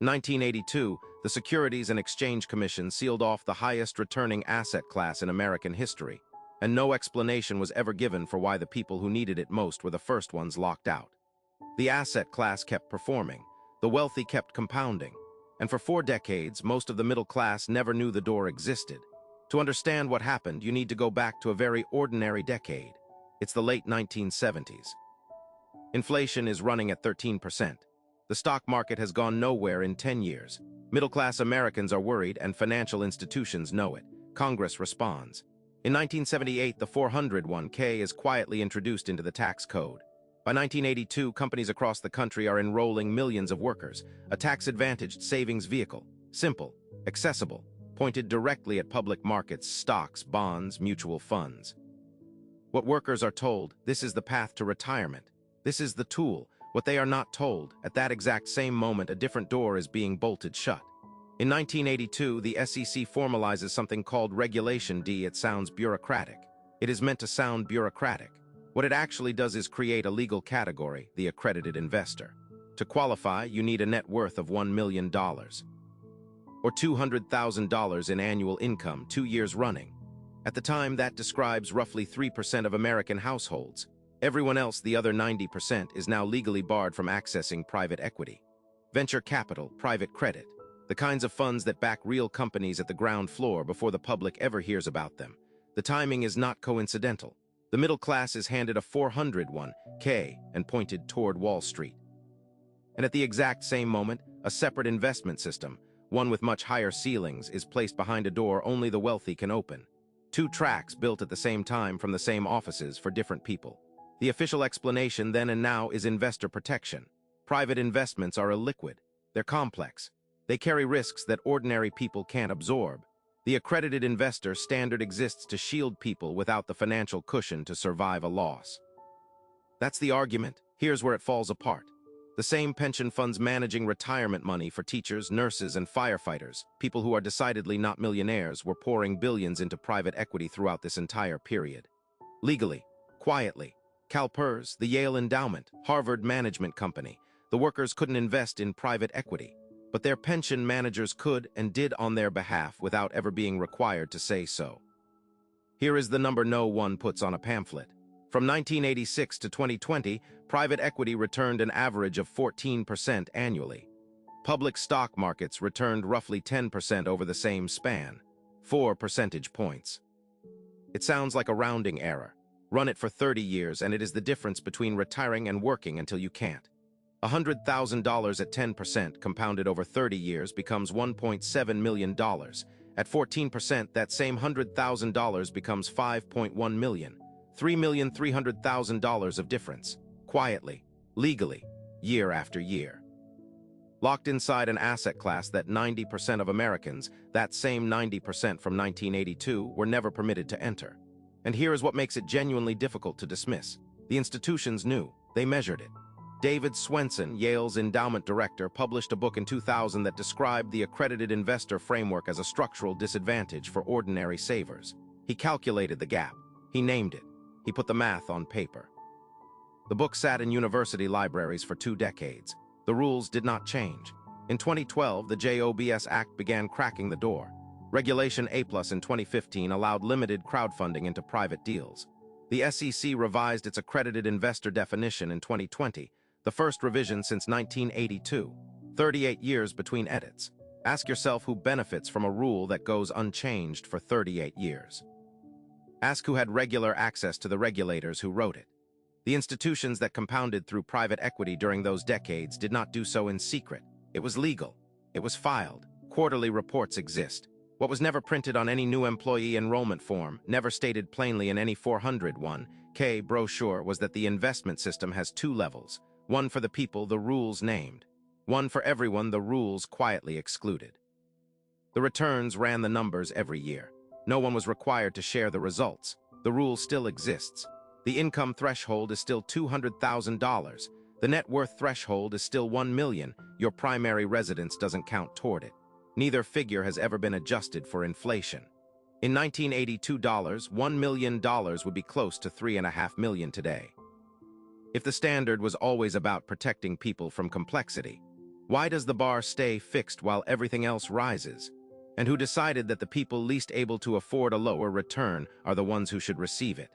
In 1982, the Securities and Exchange Commission sealed off the highest returning asset class in American history, and no explanation was ever given for why the people who needed it most were the first ones locked out. The asset class kept performing, the wealthy kept compounding, and for 4 decades, most of the middle class never knew the door existed. To understand what happened, you need to go back to a very ordinary decade. It's the late 1970s. Inflation is running at 13%. The stock market has gone nowhere in 10 years. Middle-class Americans are worried and financial institutions know it. Congress responds. In 1978, the 401k is quietly introduced into the tax code. By 1982, companies across the country are enrolling millions of workers, a tax-advantaged savings vehicle, simple, accessible, pointed directly at public markets, stocks, bonds, mutual funds. What workers are told, this is the path to retirement. This is the tool. What they are not told, at that exact same moment, a different door is being bolted shut. In 1982, the SEC formalizes something called Regulation D. It sounds bureaucratic. It is meant to sound bureaucratic. What it actually does is create a legal category, the accredited investor. To qualify, you need a net worth of $1 million, or $200,000 in annual income 2 years running. At the time, that describes roughly 3% of American households. Everyone else, the other 90%, is now legally barred from accessing private equity, venture capital, private credit, the kinds of funds that back real companies at the ground floor before the public ever hears about them. The timing is not coincidental. The middle class is handed a 401k and pointed toward Wall Street. And at the exact same moment, a separate investment system, one with much higher ceilings, is placed behind a door only the wealthy can open. 2 tracks built at the same time from the same offices for different people. The official explanation then and now is investor protection. Private investments are illiquid. They're complex. They carry risks that ordinary people can't absorb. The accredited investor standard exists to shield people without the financial cushion to survive a loss. That's the argument. Here's where it falls apart. The same pension funds managing retirement money for teachers, nurses, and firefighters, people who are decidedly not millionaires, were pouring billions into private equity throughout this entire period. Legally, quietly. CalPERS, the Yale Endowment, Harvard Management Company. The workers couldn't invest in private equity, but their pension managers could and did on their behalf without ever being required to say so. Here is the number no one puts on a pamphlet. From 1986 to 2020, private equity returned an average of 14% annually. Public stock markets returned roughly 10% over the same span, 4 percentage points. It sounds like a rounding error. Run it for 30 years, and it is the difference between retiring and working until you can't. $100,000 at 10% compounded over 30 years becomes $1.7 million. At 14%, that same $100,000 becomes $5.1 million. $3,300,000 of difference, quietly, legally, year after year. Locked inside an asset class that 90% of Americans, that same 90% from 1982, were never permitted to enter. And here is what makes it genuinely difficult to dismiss. The institutions knew. They measured it. David Swenson, Yale's endowment director, published a book in 2000 that described the accredited investor framework as a structural disadvantage for ordinary savers. He calculated the gap. He named it. He put the math on paper. The book sat in university libraries for 2 decades. The rules did not change. In 2012, the JOBS Act began cracking the door. Regulation A+ in 2015 allowed limited crowdfunding into private deals. The SEC revised its accredited investor definition in 2020, the first revision since 1982. 38 years between edits. Ask yourself who benefits from a rule that goes unchanged for 38 years. Ask who had regular access to the regulators who wrote it. The institutions that compounded through private equity during those decades did not do so in secret. It was legal. It was filed. Quarterly reports exist. What was never printed on any new employee enrollment form, never stated plainly in any 401k brochure, was that the investment system has 2 levels. One for the people, the rules named. One for everyone, the rules quietly excluded. The returns ran the numbers every year. No one was required to share the results. The rule still exists. The income threshold is still $200,000. The net worth threshold is still $1 million. Your primary residence doesn't count toward it. Neither figure has ever been adjusted for inflation. In 1982, $1 million would be close to $3.5 million today. If the standard was always about protecting people from complexity, Why does the bar stay fixed while everything else rises? And who decided that the people least able to afford a lower return are the ones who should receive it?